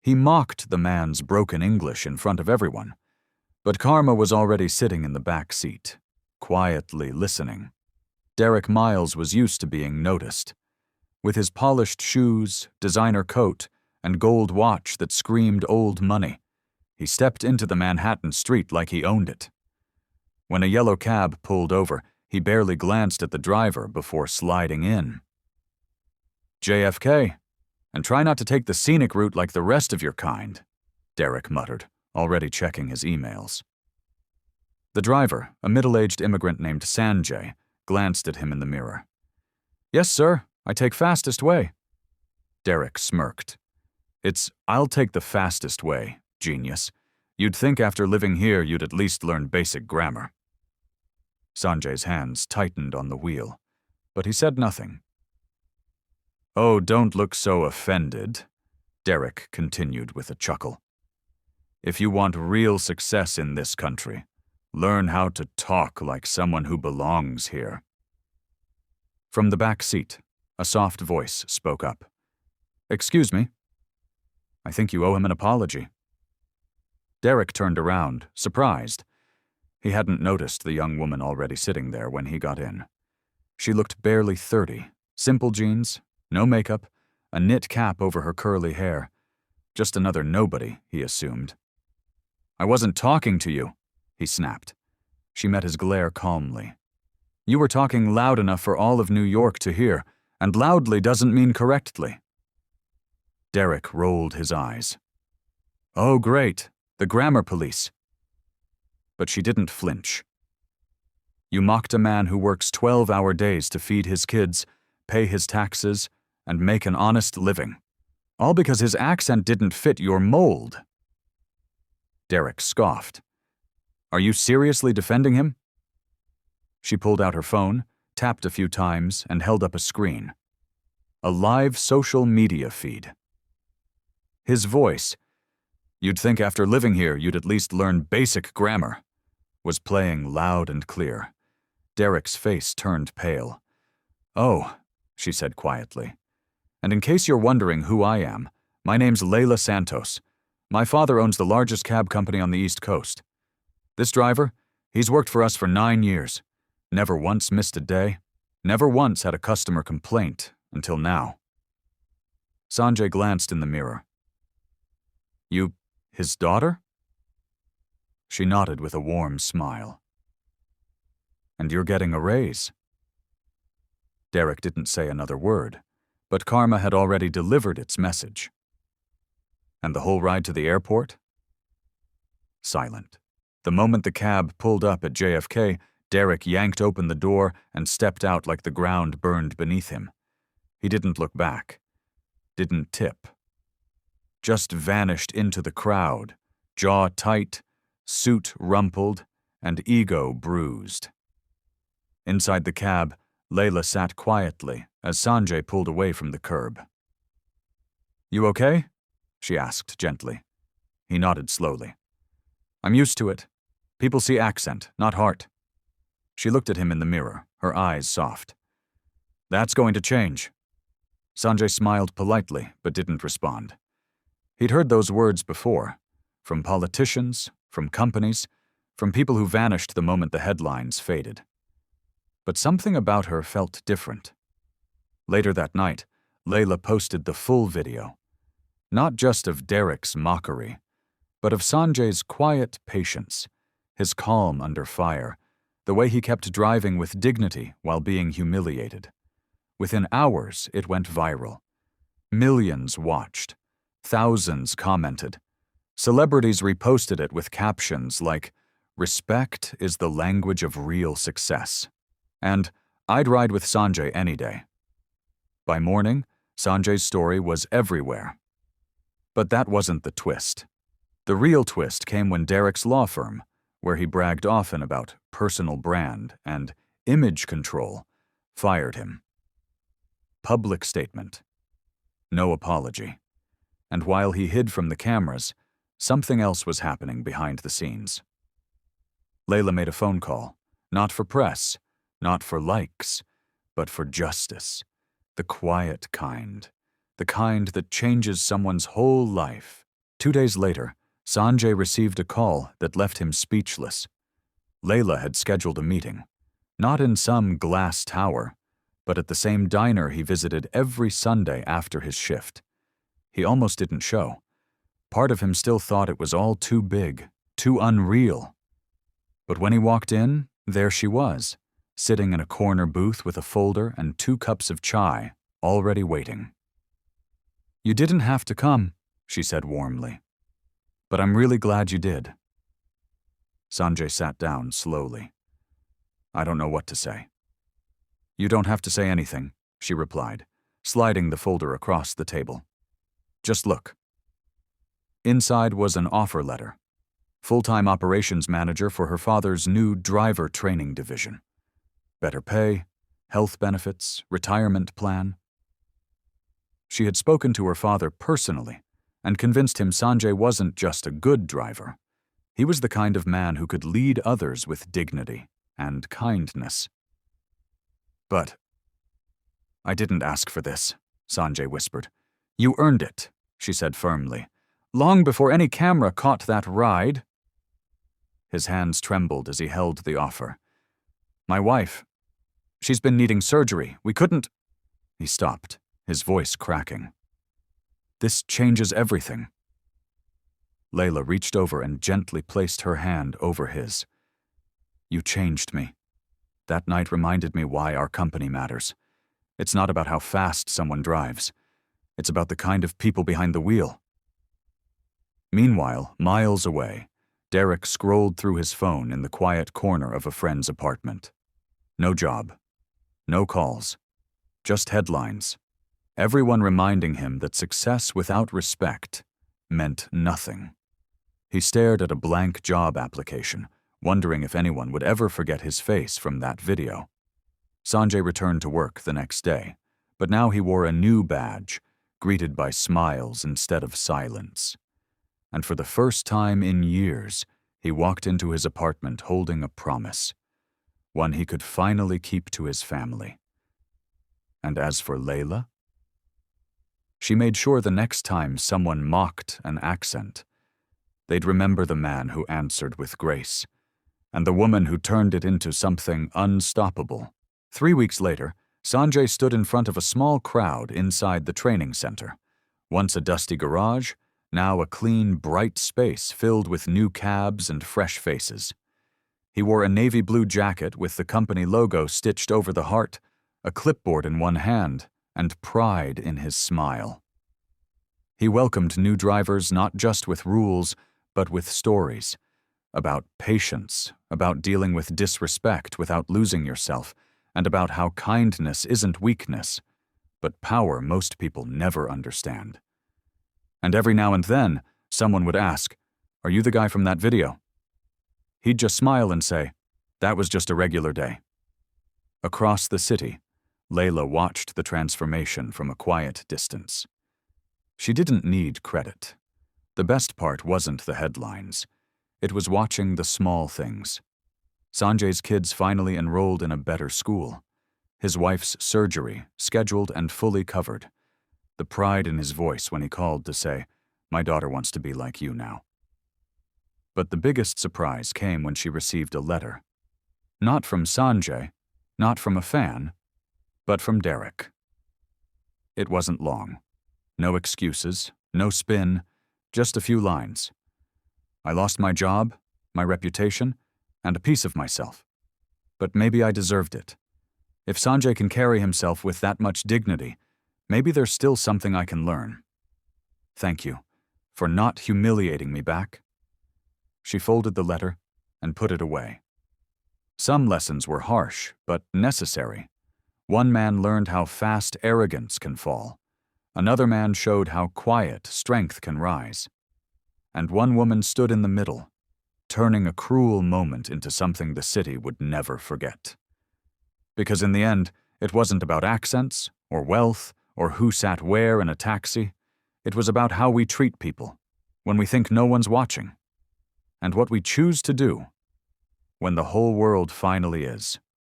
He mocked the man's broken English in front of everyone, but Karma was already sitting in the back seat, quietly listening. Derek Miles was used to being noticed. With his polished shoes, designer coat, and gold watch that screamed old money, he stepped into the Manhattan street like he owned it. When a yellow cab pulled over, he barely glanced at the driver before sliding in. JFK, and try not to take the scenic route like the rest of your kind, Derek muttered, already checking his emails. The driver, a middle-aged immigrant named Sanjay, glanced at him in the mirror. Yes, sir, I take fastest way. Derek smirked. It's, I'll take the fastest way, genius. You'd think after living here you'd at least learn basic grammar. Sanjay's hands tightened on the wheel, but he said nothing. Oh, don't look so offended, Derek continued with a chuckle. If you want real success in this country, learn how to talk like someone who belongs here. From the back seat, a soft voice spoke up. Excuse me. I think you owe him an apology. Derek turned around, surprised. He hadn't noticed the young woman already sitting there when he got in. She looked barely 30, simple jeans, no makeup, a knit cap over her curly hair. Just another nobody, he assumed. I wasn't talking to you, he snapped. She met his glare calmly. You were talking loud enough for all of New York to hear, and loudly doesn't mean correctly. Derek rolled his eyes. Oh, great, the grammar police. But she didn't flinch. You mocked a man who works 12-hour days to feed his kids, pay his taxes, and make an honest living, all because his accent didn't fit your mold. Derek scoffed. Are you seriously defending him? She pulled out her phone, tapped a few times, and held up a screen. A live social media feed. His voice, you'd think after living here you'd at least learn basic grammar, was playing loud and clear. Derek's face turned pale. Oh, she said quietly. And in case you're wondering who I am, my name's Layla Santos. My father owns the largest cab company on the East Coast. This driver, he's worked for us for 9 years. Never once missed a day. Never once had a customer complaint until now. Sanjay glanced in the mirror. You, his daughter? She nodded with a warm smile. And you're getting a raise. Derek didn't say another word, but karma had already delivered its message. And the whole ride to the airport? Silent. The moment the cab pulled up at JFK, Derek yanked open the door and stepped out like the ground burned beneath him. He didn't look back. Didn't tip. Just vanished into the crowd, jaw tight, suit rumpled, and ego bruised. Inside the cab, Layla sat quietly as Sanjay pulled away from the curb. You okay? She asked gently. He nodded slowly. I'm used to it. People see accent, not heart. She looked at him in the mirror, her eyes soft. That's going to change. Sanjay smiled politely, but didn't respond. He'd heard those words before, from politicians, from companies, from people who vanished the moment the headlines faded. But something about her felt different. Later that night, Layla posted the full video, not just of Derek's mockery, but of Sanjay's quiet patience, his calm under fire, the way he kept driving with dignity while being humiliated. Within hours, it went viral. Millions watched. Thousands commented. Celebrities reposted it with captions like, "Respect is the language of real success," and "I'd ride with Sanjay any day." By morning, Sanjay's story was everywhere. But that wasn't the twist. The real twist came when Derek's law firm, where he bragged often about personal brand and image control, fired him. Public statement. No apology. And while he hid from the cameras, something else was happening behind the scenes. Layla made a phone call, not for press, not for likes, but for justice. The quiet kind. The kind that changes someone's whole life 2 days later, Sanjay received a call that left him speechless. Layla had scheduled a meeting, not in some glass tower, but at the same diner he visited every Sunday after his shift. He almost didn't show. Part of him still thought it was all too big, too unreal. But when he walked in, there she was, sitting in a corner booth with a folder and 2 cups of chai, already waiting. "You didn't have to come," she said warmly. "But I'm really glad you did." Sanjay sat down slowly. "I don't know what to say." "You don't have to say anything," she replied, sliding the folder across the table. "Just look." Inside was an offer letter. Full-time operations manager for her father's new driver training division. Better pay, health benefits, retirement plan. She had spoken to her father personally and convinced him Sanjay wasn't just a good driver. He was the kind of man who could lead others with dignity and kindness. "But I didn't ask for this," Sanjay whispered. "You earned it," she said firmly. "Long before any camera caught that ride." His hands trembled as he held the offer. "My wife, she's been needing surgery. We couldn't—" He stopped, his voice cracking. "This changes everything." Layla reached over and gently placed her hand over his. "You changed me. That night reminded me why our company matters. It's not about how fast someone drives. It's about the kind of people behind the wheel." Meanwhile, miles away, Derek scrolled through his phone in the quiet corner of a friend's apartment. No job. No calls. Just headlines. Everyone reminding him that success without respect meant nothing. He stared at a blank job application, wondering if anyone would ever forget his face from that video. Sanjay returned to work the next day, but now he wore a new badge, greeted by smiles instead of silence. And for the first time in years, he walked into his apartment holding a promise, one he could finally keep to his family. And as for Layla, she made sure the next time someone mocked an accent, they'd remember the man who answered with grace, and the woman who turned it into something unstoppable. 3 weeks later, Sanjay stood in front of a small crowd inside the training center. Once a dusty garage, now a clean, bright space filled with new cabs and fresh faces. He wore a navy blue jacket with the company logo stitched over the heart, a clipboard in one hand, and pride in his smile. He welcomed new drivers not just with rules, but with stories. About patience, about dealing with disrespect without losing yourself, and about how kindness isn't weakness, but power most people never understand. And every now and then, someone would ask, "Are you the guy from that video?" He'd just smile and say, "That was just a regular day." Across the city, Layla watched the transformation from a quiet distance. She didn't need credit. The best part wasn't the headlines. It was watching the small things. Sanjay's kids finally enrolled in a better school. His wife's surgery, scheduled and fully covered. The pride in his voice when he called to say, "My daughter wants to be like you now." But the biggest surprise came when she received a letter. Not from Sanjay, not from a fan, but from Derek. It wasn't long. No excuses, no spin, just a few lines. "I lost my job, my reputation, and a piece of myself. But maybe I deserved it. If Sanjay can carry himself with that much dignity, maybe there's still something I can learn. Thank you for not humiliating me back." She folded the letter and put it away. Some lessons were harsh, but necessary. One man learned how fast arrogance can fall. Another man showed how quiet strength can rise. And one woman stood in the middle, turning a cruel moment into something the city would never forget. Because in the end, it wasn't about accents, or wealth, or who sat where in a taxi. It was about how we treat people, when we think no one's watching, and what we choose to do when the whole world finally is.